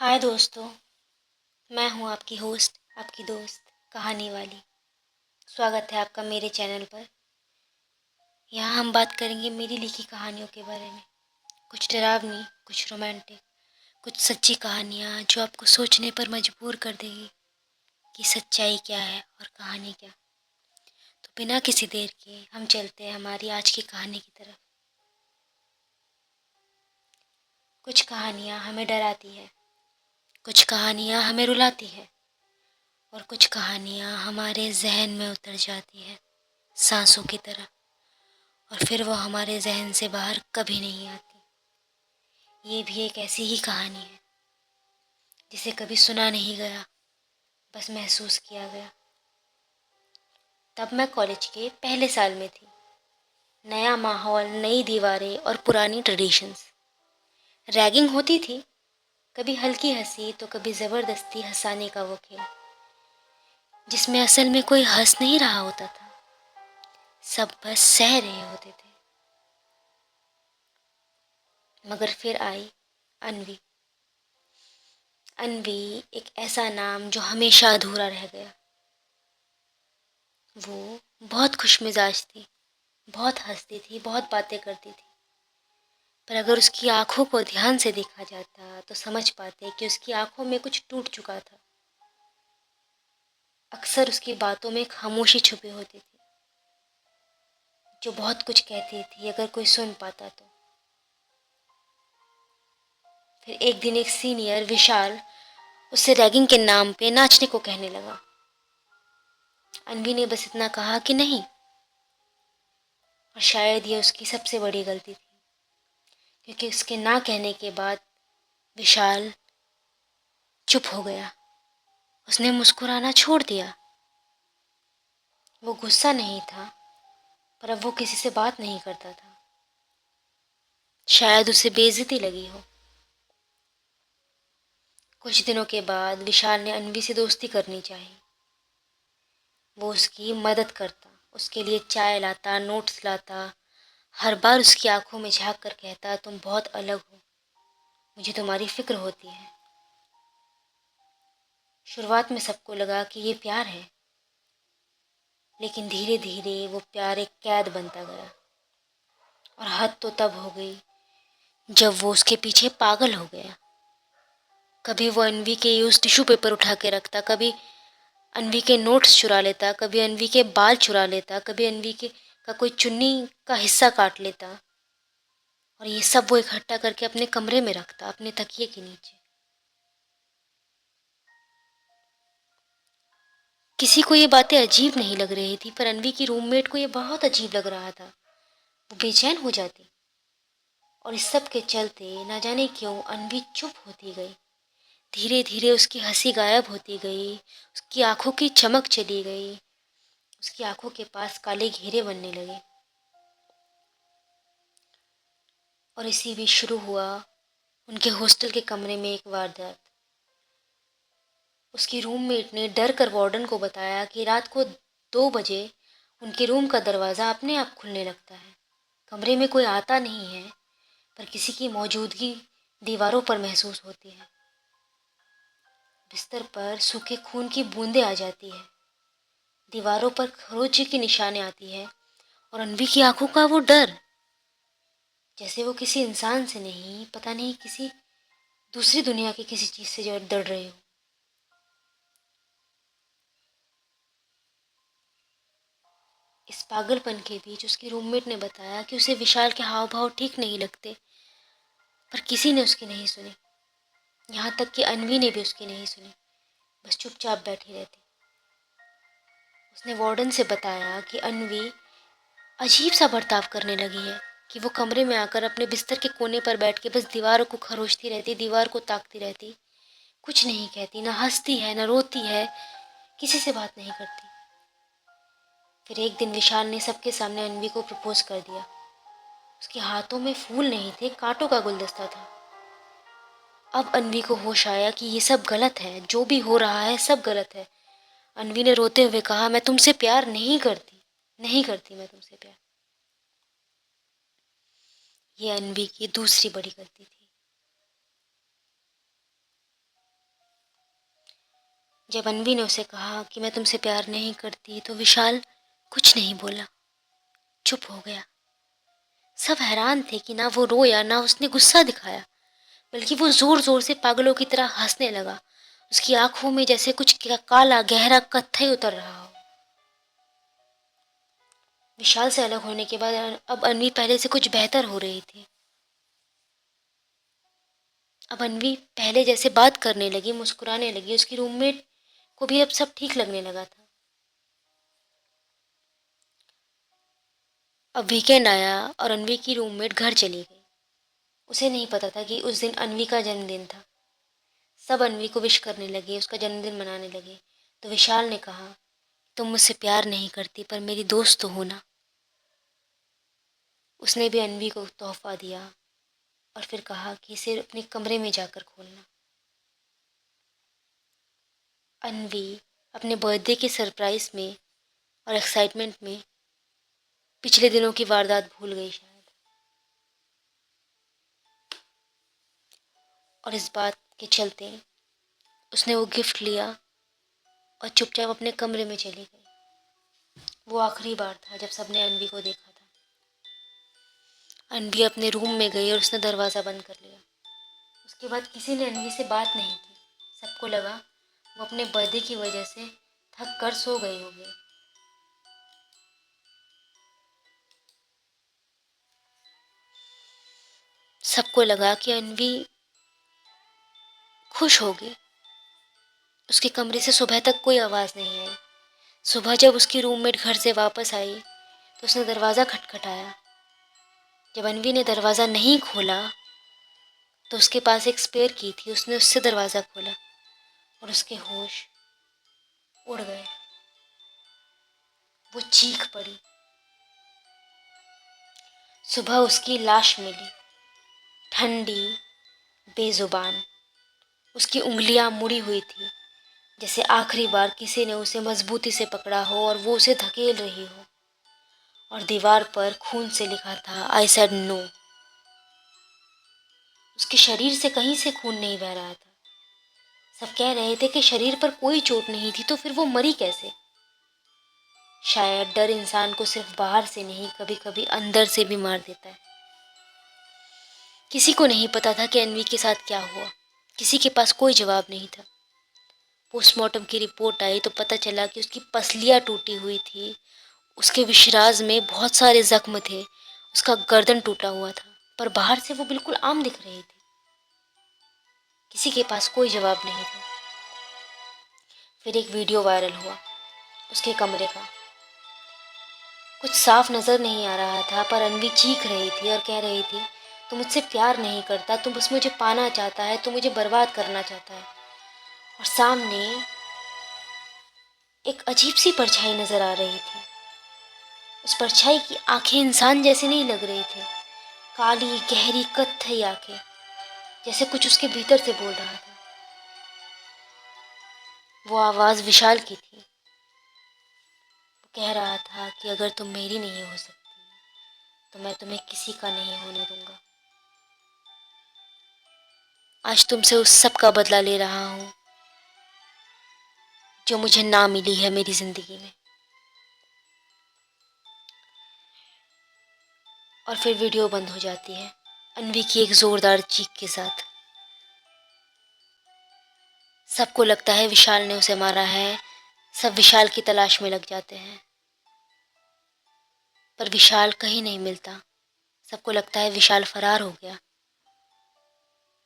हाय दोस्तों। मैं हूँ आपकी होस्ट, आपकी दोस्त, कहानी वाली। स्वागत है आपका मेरे चैनल पर। यहाँ हम बात करेंगे मेरी लिखी कहानियों के बारे में। कुछ डरावनी, कुछ रोमांटिक, कुछ सच्ची कहानियाँ जो आपको सोचने पर मजबूर कर देगी कि सच्चाई क्या है और कहानी क्या। तो बिना किसी देर के हम चलते हैं हमारी आज की कहानी की तरफ। कुछ कहानियाँ हमें डराती है, कुछ कहानियाँ हमें रुलाती है और कुछ कहानियाँ हमारे जहन में उतर जाती है सांसों की तरह, और फिर वो हमारे जहन से बाहर कभी नहीं आती। ये भी एक ऐसी ही कहानी है जिसे कभी सुना नहीं गया, बस महसूस किया गया। तब मैं कॉलेज के पहले साल में थी। नया माहौल, नई दीवारें और पुरानी ट्रेडिशंस। रैगिंग होती थी, कभी हल्की हंसी तो कभी ज़बरदस्ती हंसाने का वो खेल, जिसमें असल में कोई हंस नहीं रहा होता था, सब बस सह रहे होते थे। मगर फिर आई अनवी। अनवी एक ऐसा नाम जो हमेशा अधूरा रह गया। वो बहुत खुशमिजाज थी, बहुत हंसती थी, बहुत बातें करती थी। पर अगर उसकी आंखों को ध्यान से देखा जाता तो समझ पाते कि उसकी आंखों में कुछ टूट चुका था। अक्सर उसकी बातों में खामोशी छुपी होती थी, जो बहुत कुछ कहती थी अगर कोई सुन पाता तो। फिर एक दिन एक सीनियर विशाल उससे रैगिंग के नाम पे नाचने को कहने लगा। अनवी ने बस इतना कहा कि नहीं, और शायद ये उसकी सबसे बड़ी गलती थी, क्योंकि उसके ना कहने के बाद विशाल चुप हो गया। उसने मुस्कुराना छोड़ दिया। वो गुस्सा नहीं था, पर अब वो किसी से बात नहीं करता था। शायद उसे बेइज्जती लगी हो। कुछ दिनों के बाद विशाल ने अनवी से दोस्ती करनी चाहिए। वो उसकी मदद करता, उसके लिए चाय लाता, नोट्स लाता, हर बार उसकी आंखों में झांक कर कहता, तुम बहुत अलग हो, मुझे तुम्हारी फिक्र होती है। शुरुआत में सबको लगा कि ये प्यार है, लेकिन धीरे धीरे वो प्यार एक कैद बनता गया। और हद तो तब हो गई जब वो उसके पीछे पागल हो गया। कभी वो अनवी के यूज टिश्यू पेपर उठा के रखता, कभी अनवी के नोट्स चुरा लेता, कभी अनवी के बाल चुरा लेता, कभी अनवी के का कोई चुन्नी का हिस्सा काट लेता। और ये सब वो इकट्ठा करके अपने कमरे में रखता, अपने तकिए के नीचे। किसी को ये बातें अजीब नहीं लग रही थी, पर अनवी की रूममेट को ये बहुत अजीब लग रहा था। वो बेचैन हो जाती, और इस सब के चलते न जाने क्यों अनवी चुप होती गई। धीरे धीरे उसकी हंसी गायब होती गई, उसकी आंखों की चमक चली गई, उसकी आंखों के पास काले घेरे बनने लगे। और इसी बीच शुरू हुआ उनके हॉस्टल के कमरे में एक वारदात। उसकी रूममेट ने डर कर वार्डन को बताया कि रात को 2 बजे उनके रूम का दरवाज़ा अपने आप खुलने लगता है। कमरे में कोई आता नहीं है, पर किसी की मौजूदगी दीवारों पर महसूस होती है। बिस्तर पर सूखे खून की बूंदें आ जाती है, दीवारों पर खरोंच की निशानें आती है, और अनवी की आंखों का वो डर, जैसे वो किसी इंसान से नहीं, पता नहीं किसी दूसरी दुनिया की किसी चीज़ से डर रहे हो। इस पागलपन के बीच उसकी रूममेट ने बताया कि उसे विशाल के हाव भाव ठीक नहीं लगते, पर किसी ने उसकी नहीं सुनी। यहाँ तक कि अनवी ने भी उसकी नहीं सुनी, बस चुपचाप बैठी रहती। उसने वार्डन से बताया कि अनवी अजीब सा बर्ताव करने लगी है, कि वो कमरे में आकर अपने बिस्तर के कोने पर बैठ के बस दीवारों को खरोचती रहती, दीवार को ताकती रहती, कुछ नहीं कहती, ना हंसती है, ना रोती है, किसी से बात नहीं करती। फिर एक दिन विशाल ने सबके सामने अनवी को प्रपोज कर दिया। उसके हाथों में फूल नहीं थे, कांटों का गुलदस्ता था। अब अनवी को होश आया कि ये सब गलत है, जो भी हो रहा है सब गलत है। अनवी ने रोते हुए कहा, मैं तुमसे प्यार नहीं करती, नहीं करती मैं तुमसे प्यार। ये अनवी की दूसरी बड़ी गलती थी। जब अनवी ने उसे कहा कि मैं तुमसे प्यार नहीं करती तो विशाल कुछ नहीं बोला, चुप हो गया। सब हैरान थे कि ना वो रोया ना उसने गुस्सा दिखाया, बल्कि वो जोर जोर से पागलों की तरह हंसने लगा। उसकी आंखों में जैसे कुछ काला गहरा कत्थई उतर रहा हो। विशाल से अलग होने के बाद अब अनवी पहले से कुछ बेहतर हो रही थी। अब अनवी पहले जैसे बात करने लगी, मुस्कुराने लगी। उसकी रूममेट को भी अब सब ठीक लगने लगा था। अब वीकेंड आया और अनवी की रूममेट घर चली गई। उसे नहीं पता था कि उस दिन अनवी का जन्मदिन था। सब अनवी को विश करने लगे, उसका जन्मदिन मनाने लगे। तो विशाल ने कहा, तुम मुझसे प्यार नहीं करती पर मेरी दोस्त तो हो ना। उसने भी अनवी को तोहफा दिया और फिर कहा कि इसे अपने कमरे में जाकर खोलना। अनवी अपने बर्थडे के सरप्राइज में और एक्साइटमेंट में पिछले दिनों की वारदात भूल गई शायद, और इस बात के चलते उसने वो गिफ्ट लिया और चुपचाप अपने कमरे में चली गई। वो आखिरी बार था जब सबने अनवी को देखा था। अनवी अपने रूम में गई और उसने दरवाज़ा बंद कर लिया। उसके बाद किसी ने अनवी से बात नहीं की। सबको लगा वो अपने बर्थडे की वजह से थक कर सो गई होगी। सबको लगा कि अनवी खुश होगी। उसके कमरे से सुबह तक कोई आवाज़ नहीं आई। सुबह जब उसकी रूममेट घर से वापस आई तो उसने दरवाज़ा खटखटाया। जब अनवी ने दरवाज़ा नहीं खोला तो उसके पास एक स्पेयर की थी। उसने उससे दरवाज़ा खोला और उसके होश उड़ गए। वो चीख पड़ी। सुबह उसकी लाश मिली, ठंडी, बेजुबान। उसकी उंगलियां मुड़ी हुई थी, जैसे आखिरी बार किसी ने उसे मजबूती से पकड़ा हो और वो उसे धकेल रही हो। और दीवार पर खून से लिखा था, आई सेड नो। उसके शरीर से कहीं से खून नहीं बह रहा था। सब कह रहे थे कि शरीर पर कोई चोट नहीं थी, तो फिर वो मरी कैसे? शायद डर इंसान को सिर्फ बाहर से नहीं, कभी कभी अंदर से भी मार देता है। किसी को नहीं पता था कि अनवी के साथ क्या हुआ। किसी के पास कोई जवाब नहीं था। पोस्टमार्टम की रिपोर्ट आई तो पता चला कि उसकी पसलियां टूटी हुई थी। उसके विशराज में बहुत सारे जख्म थे। उसका गर्दन टूटा हुआ था, पर बाहर से वो बिल्कुल आम दिख रही थी। किसी के पास कोई जवाब नहीं था। फिर एक वीडियो वायरल हुआ उसके कमरे का। कुछ साफ नजर नहीं आ रहा था, पर अनवी चीख रही थी और कह रही थी, तू मुझसे प्यार नहीं करता, तू बस मुझे पाना चाहता है, तू मुझे बर्बाद करना चाहता है। और सामने एक अजीब सी परछाई नजर आ रही थी। उस परछाई की आंखें इंसान जैसी नहीं लग रही थी। काली गहरी कत्थई आंखें, जैसे कुछ उसके भीतर से बोल रहा था। वो आवाज विशाल की थी। वो कह रहा था कि अगर तुम मेरी नहीं हो सकती तो मैं तुम्हें किसी का नहीं होने दूंगा। आज तुमसे उस सब का बदला ले रहा हूँ जो मुझे ना मिली है मेरी जिंदगी में। और फिर वीडियो बंद हो जाती है अनवी की एक जोरदार चीख के साथ। सबको लगता है विशाल ने उसे मारा है। सब विशाल की तलाश में लग जाते हैं, पर विशाल कहीं नहीं मिलता। सबको लगता है विशाल फरार हो गया।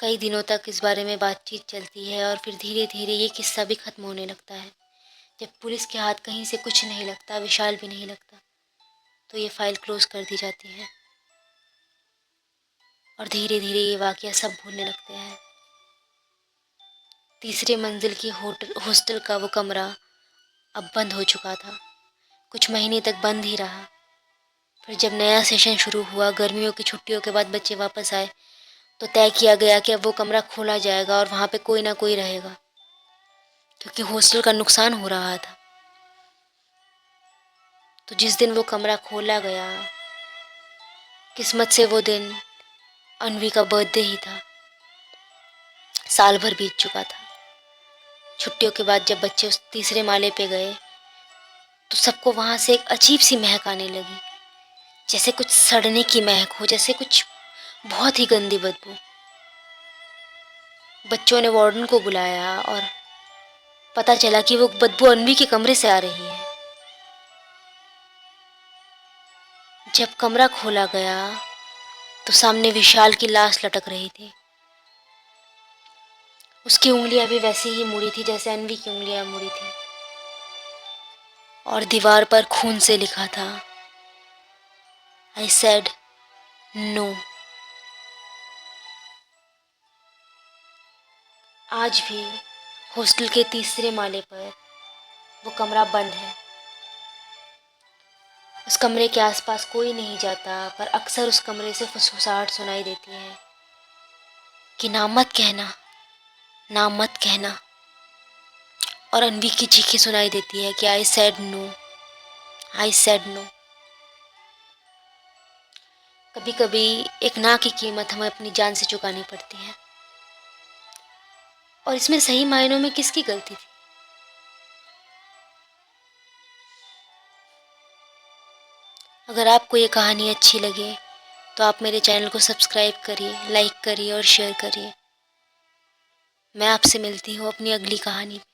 कई दिनों तक इस बारे में बातचीत चलती है और फिर धीरे धीरे ये किस्सा भी खत्म होने लगता है। जब पुलिस के हाथ कहीं से कुछ नहीं लगता, विशाल भी नहीं लगता, तो ये फाइल क्लोज कर दी जाती है और धीरे धीरे ये वाकया सब भूलने लगते हैं। तीसरे मंजिल की हॉस्टल का वो कमरा अब बंद हो चुका था। कुछ महीने तक बंद ही रहा। फिर जब नया सेशन शुरू हुआ, गर्मियों की छुट्टियों के बाद बच्चे वापस आए, तो तय किया गया कि अब वो कमरा खोला जाएगा और वहाँ पे कोई ना कोई रहेगा, क्योंकि हॉस्टल का नुकसान हो रहा था। तो जिस दिन वो कमरा खोला गया, किस्मत से वो दिन अनवी का बर्थडे ही था। साल भर बीत चुका था। छुट्टियों के बाद जब बच्चे उस तीसरे माले पे गए तो सबको वहाँ से एक अजीब सी महक आने लगी, जैसे कुछ सड़ने की महक हो, जैसे कुछ बहुत ही गंदी बदबू। बच्चों ने वार्डन को बुलाया और पता चला कि वो बदबू अन्वी के कमरे से आ रही है। जब कमरा खोला गया तो सामने विशाल की लाश लटक रही थी। उसकी उंगलियां भी वैसे ही मुड़ी थी जैसे अन्वी की उंगलियां मुड़ी थी, और दीवार पर खून से लिखा था, आई सेड नो। आज भी हॉस्टल के तीसरे माले पर वो कमरा बंद है। उस कमरे के आसपास कोई नहीं जाता, पर अक्सर उस कमरे से फुसफुसाहट सुनाई देती है कि नाम मत कहना, नाम मत कहना। और अन्वी की चीखें सुनाई देती है कि I said no, I said no. कभी कभी एक ना की कीमत हमें अपनी जान से चुकानी पड़ती है, और इसमें सही मायनों में किसकी गलती थी? अगर आपको ये कहानी अच्छी लगे तो आप मेरे चैनल को सब्सक्राइब करिए, लाइक करिए और शेयर करिए। मैं आपसे मिलती हूँ अपनी अगली कहानी में।